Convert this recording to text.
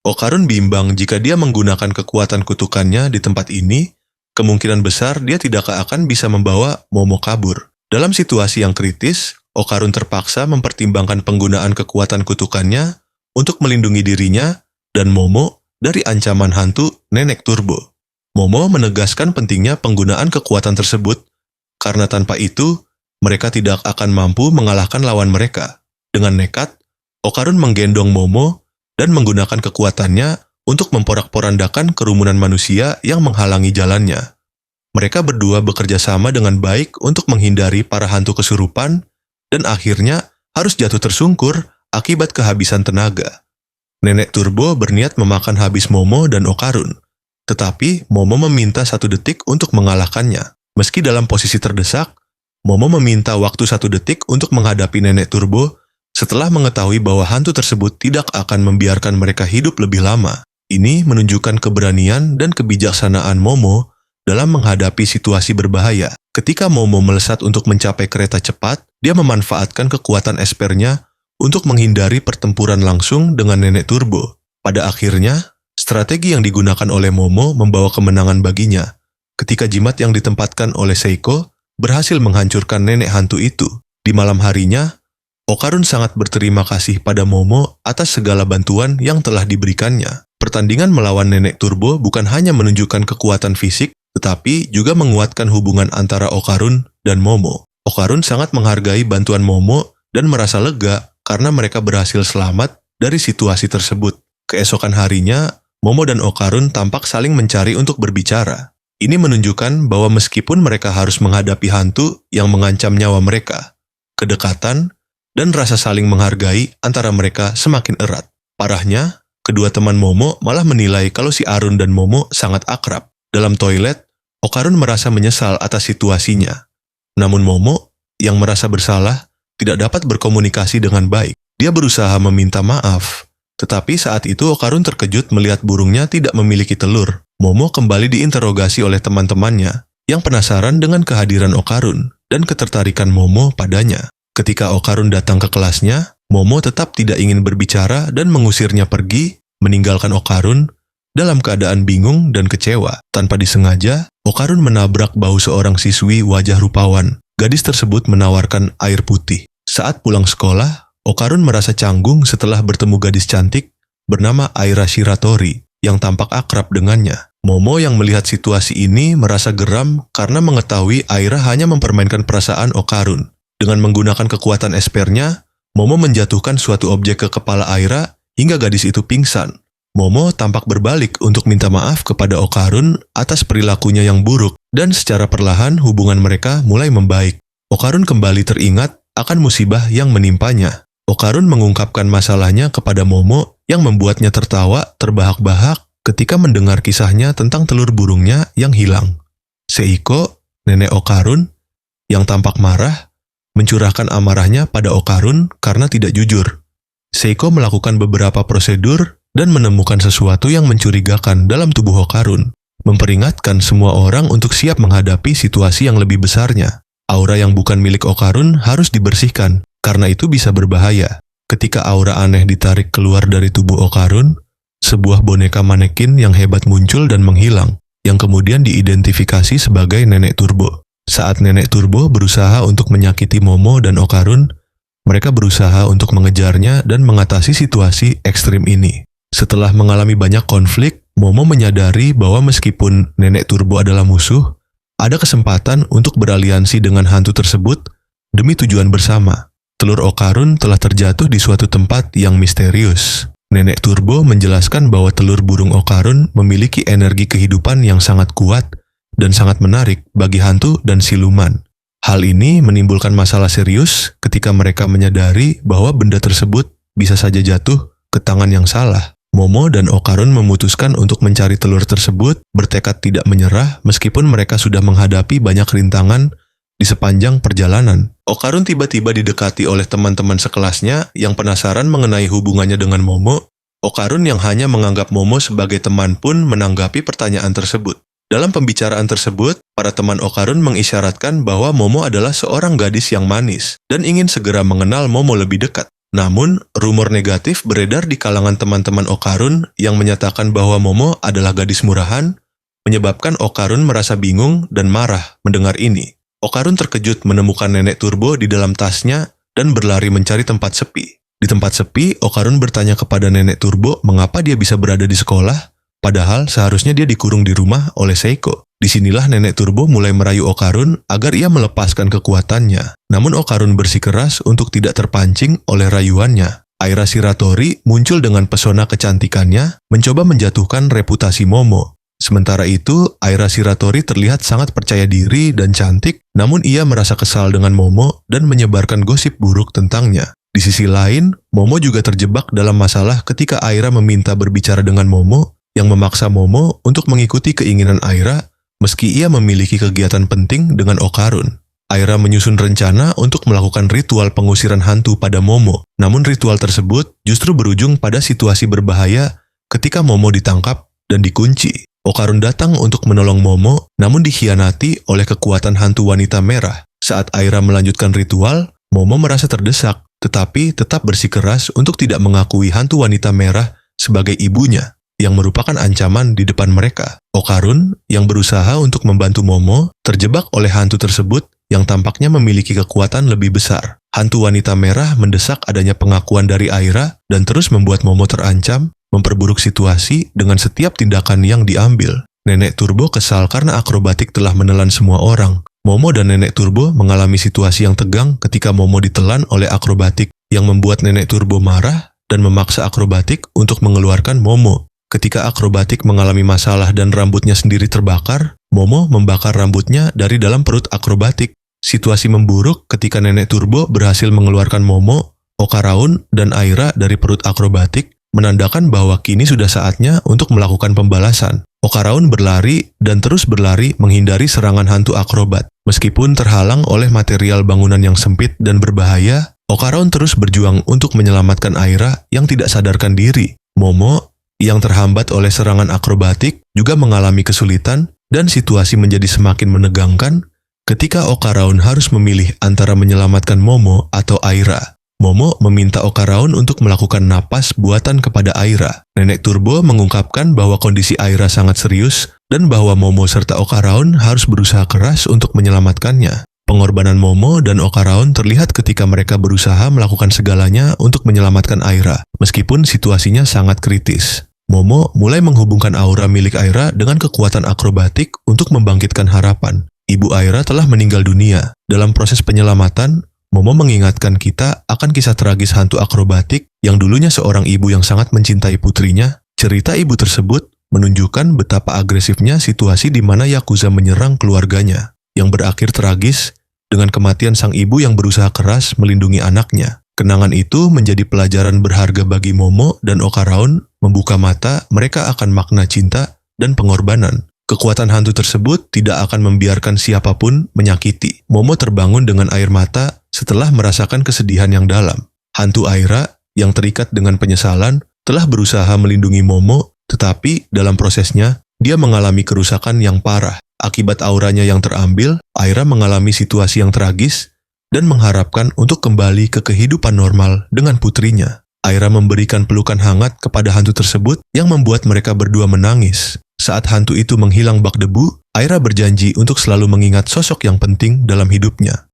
Okarun bimbang jika dia menggunakan kekuatan kutukannya di tempat ini, kemungkinan besar dia tidak akan bisa membawa Momo kabur. Dalam situasi yang kritis, Okarun terpaksa mempertimbangkan penggunaan kekuatan kutukannya untuk melindungi dirinya dan Momo dari ancaman hantu Nenek Turbo. Momo menegaskan pentingnya penggunaan kekuatan tersebut, karena tanpa itu, mereka tidak akan mampu mengalahkan lawan mereka. Dengan nekat, Okarun menggendong Momo dan menggunakan kekuatannya untuk memporak-porandakan kerumunan manusia yang menghalangi jalannya. Mereka berdua bekerja sama dengan baik untuk menghindari para hantu kesurupan dan akhirnya harus jatuh tersungkur akibat kehabisan tenaga. Nenek Turbo berniat memakan habis Momo dan Okarun, tetapi Momo meminta 1 detik untuk mengalahkannya. Meski dalam posisi terdesak, Momo meminta waktu 1 detik untuk menghadapi Nenek Turbo setelah mengetahui bahwa hantu tersebut tidak akan membiarkan mereka hidup lebih lama. Ini menunjukkan keberanian dan kebijaksanaan Momo dalam menghadapi situasi berbahaya. Ketika Momo melesat untuk mencapai kereta cepat, dia memanfaatkan kekuatan espernya untuk menghindari pertempuran langsung dengan Nenek Turbo. Pada akhirnya, strategi yang digunakan oleh Momo membawa kemenangan baginya. Ketika jimat yang ditempatkan oleh Seiko berhasil menghancurkan nenek hantu itu. Di malam harinya, Okarun sangat berterima kasih pada Momo atas segala bantuan yang telah diberikannya. Pertandingan melawan Nenek Turbo bukan hanya menunjukkan kekuatan fisik, tetapi juga menguatkan hubungan antara Okarun dan Momo. Okarun sangat menghargai bantuan Momo dan merasa lega karena mereka berhasil selamat dari situasi tersebut. Keesokan harinya, Momo dan Okarun tampak saling mencari untuk berbicara. Ini menunjukkan bahwa meskipun mereka harus menghadapi hantu yang mengancam nyawa mereka, kedekatan dan rasa saling menghargai antara mereka semakin erat. Parahnya, kedua teman Momo malah menilai kalau si Arun dan Momo sangat akrab. Dalam toilet, Okarun merasa menyesal atas situasinya. Namun Momo, yang merasa bersalah, tidak dapat berkomunikasi dengan baik. Dia berusaha meminta maaf. Tetapi saat itu Okarun terkejut melihat burungnya tidak memiliki telur. Momo kembali diinterogasi oleh teman-temannya yang penasaran dengan kehadiran Okarun dan ketertarikan Momo padanya. Ketika Okarun datang ke kelasnya, Momo tetap tidak ingin berbicara dan mengusirnya pergi, meninggalkan Okarun dalam keadaan bingung dan kecewa. Tanpa disengaja, Okarun menabrak bahu seorang siswi wajah rupawan. Gadis tersebut menawarkan air putih. Saat pulang sekolah, Okarun merasa canggung setelah bertemu gadis cantik bernama Aira Shiratori yang tampak akrab dengannya. Momo yang melihat situasi ini merasa geram karena mengetahui Aira hanya mempermainkan perasaan Okarun. Dengan menggunakan kekuatan espernya, Momo menjatuhkan suatu objek ke kepala Aira hingga gadis itu pingsan. Momo tampak berbalik untuk minta maaf kepada Okarun atas perilakunya yang buruk dan secara perlahan hubungan mereka mulai membaik. Okarun kembali teringat akan musibah yang menimpanya. Okarun mengungkapkan masalahnya kepada Momo yang membuatnya tertawa terbahak-bahak ketika mendengar kisahnya tentang telur burungnya yang hilang. Seiko, nenek Okarun, yang tampak marah, mencurahkan amarahnya pada Okarun karena tidak jujur. Seiko melakukan beberapa prosedur dan menemukan sesuatu yang mencurigakan dalam tubuh Okarun, memperingatkan semua orang untuk siap menghadapi situasi yang lebih besarnya. Aura yang bukan milik Okarun harus dibersihkan, karena itu bisa berbahaya. Ketika aura aneh ditarik keluar dari tubuh Okarun, sebuah boneka manekin yang hebat muncul dan menghilang, yang kemudian diidentifikasi sebagai Nenek Turbo. Saat Nenek Turbo berusaha untuk menyakiti Momo dan Okarun, mereka berusaha untuk mengejarnya dan mengatasi situasi ekstrim ini. Setelah mengalami banyak konflik, Momo menyadari bahwa meskipun Nenek Turbo adalah musuh, ada kesempatan untuk beraliansi dengan hantu tersebut demi tujuan bersama. Telur Okarun telah terjatuh di suatu tempat yang misterius. Nenek Turbo menjelaskan bahwa telur burung Okarun memiliki energi kehidupan yang sangat kuat dan sangat menarik bagi hantu dan siluman. Hal ini menimbulkan masalah serius ketika mereka menyadari bahwa benda tersebut bisa saja jatuh ke tangan yang salah. Momo dan Okarun memutuskan untuk mencari telur tersebut, bertekad tidak menyerah meskipun mereka sudah menghadapi banyak rintangan di sepanjang perjalanan. Okarun tiba-tiba didekati oleh teman-teman sekelasnya yang penasaran mengenai hubungannya dengan Momo. Okarun yang hanya menganggap Momo sebagai teman pun menanggapi pertanyaan tersebut. Dalam pembicaraan tersebut, para teman Okarun mengisyaratkan bahwa Momo adalah seorang gadis yang manis dan ingin segera mengenal Momo lebih dekat. Namun, rumor negatif beredar di kalangan teman-teman Okarun yang menyatakan bahwa Momo adalah gadis murahan, menyebabkan Okarun merasa bingung dan marah mendengar ini. Okarun terkejut menemukan Nenek Turbo di dalam tasnya dan berlari mencari tempat sepi. Di tempat sepi, Okarun bertanya kepada Nenek Turbo mengapa dia bisa berada di sekolah, padahal seharusnya dia dikurung di rumah oleh Seiko. Disinilah Nenek Turbo mulai merayu Okarun agar ia melepaskan kekuatannya. Namun Okarun bersikeras untuk tidak terpancing oleh rayuannya. Aira Shiratori muncul dengan pesona kecantikannya, mencoba menjatuhkan reputasi Momo. Sementara itu, Aira Shiratori terlihat sangat percaya diri dan cantik, namun ia merasa kesal dengan Momo dan menyebarkan gosip buruk tentangnya. Di sisi lain, Momo juga terjebak dalam masalah ketika Aira meminta berbicara dengan Momo, yang memaksa Momo untuk mengikuti keinginan Aira, meski ia memiliki kegiatan penting dengan Okarun. Aira menyusun rencana untuk melakukan ritual pengusiran hantu pada Momo, namun ritual tersebut justru berujung pada situasi berbahaya ketika Momo ditangkap dan dikunci. Okarun datang untuk menolong Momo, namun dikhianati oleh kekuatan hantu wanita merah. Saat Aira melanjutkan ritual, Momo merasa terdesak, tetapi tetap bersikeras untuk tidak mengakui hantu wanita merah sebagai ibunya, yang merupakan ancaman di depan mereka. Okarun, yang berusaha untuk membantu Momo, terjebak oleh hantu tersebut yang tampaknya memiliki kekuatan lebih besar. Hantu wanita merah mendesak adanya pengakuan dari Aira dan terus membuat Momo terancam, memperburuk situasi dengan setiap tindakan yang diambil. Nenek Turbo kesal karena akrobatik telah menelan semua orang. Momo dan Nenek Turbo mengalami situasi yang tegang ketika Momo ditelan oleh akrobatik, yang membuat Nenek Turbo marah dan memaksa akrobatik untuk mengeluarkan Momo. Ketika akrobatik mengalami masalah dan rambutnya sendiri terbakar, Momo membakar rambutnya dari dalam perut akrobatik. Situasi memburuk ketika Nenek Turbo berhasil mengeluarkan Momo, Okaraun, dan Aira dari perut akrobatik, menandakan bahwa kini sudah saatnya untuk melakukan pembalasan. Okaraun berlari dan terus berlari menghindari serangan hantu akrobat. Meskipun terhalang oleh material bangunan yang sempit dan berbahaya, Okaraun terus berjuang untuk menyelamatkan Aira yang tidak sadarkan diri. Momo, yang terhambat oleh serangan akrobatik, juga mengalami kesulitan dan situasi menjadi semakin menegangkan ketika Okaraun harus memilih antara menyelamatkan Momo atau Aira. Momo meminta Okaraun untuk melakukan napas buatan kepada Aira. Nenek Turbo mengungkapkan bahwa kondisi Aira sangat serius dan bahwa Momo serta Okaraun harus berusaha keras untuk menyelamatkannya. Pengorbanan Momo dan Okaraun terlihat ketika mereka berusaha melakukan segalanya untuk menyelamatkan Aira, meskipun situasinya sangat kritis. Momo mulai menghubungkan aura milik Aira dengan kekuatan akrobatik untuk membangkitkan harapan. Ibu Aira telah meninggal dunia. Dalam proses penyelamatan, Momo mengingatkan kita akan kisah tragis hantu akrobatik yang dulunya seorang ibu yang sangat mencintai putrinya. Cerita ibu tersebut menunjukkan betapa agresifnya situasi di mana Yakuza menyerang keluarganya, yang berakhir tragis dengan kematian sang ibu yang berusaha keras melindungi anaknya. Kenangan itu menjadi pelajaran berharga bagi Momo dan Okaraun, membuka mata mereka akan makna cinta dan pengorbanan. Kekuatan hantu tersebut tidak akan membiarkan siapapun menyakiti. Momo terbangun dengan air mata setelah merasakan kesedihan yang dalam. Hantu Aira, yang terikat dengan penyesalan, telah berusaha melindungi Momo, tetapi dalam prosesnya, dia mengalami kerusakan yang parah. Akibat auranya yang terambil, Aira mengalami situasi yang tragis dan mengharapkan untuk kembali ke kehidupan normal dengan putrinya. Aira memberikan pelukan hangat kepada hantu tersebut yang membuat mereka berdua menangis. Saat hantu itu menghilang bak debu, Aira berjanji untuk selalu mengingat sosok yang penting dalam hidupnya.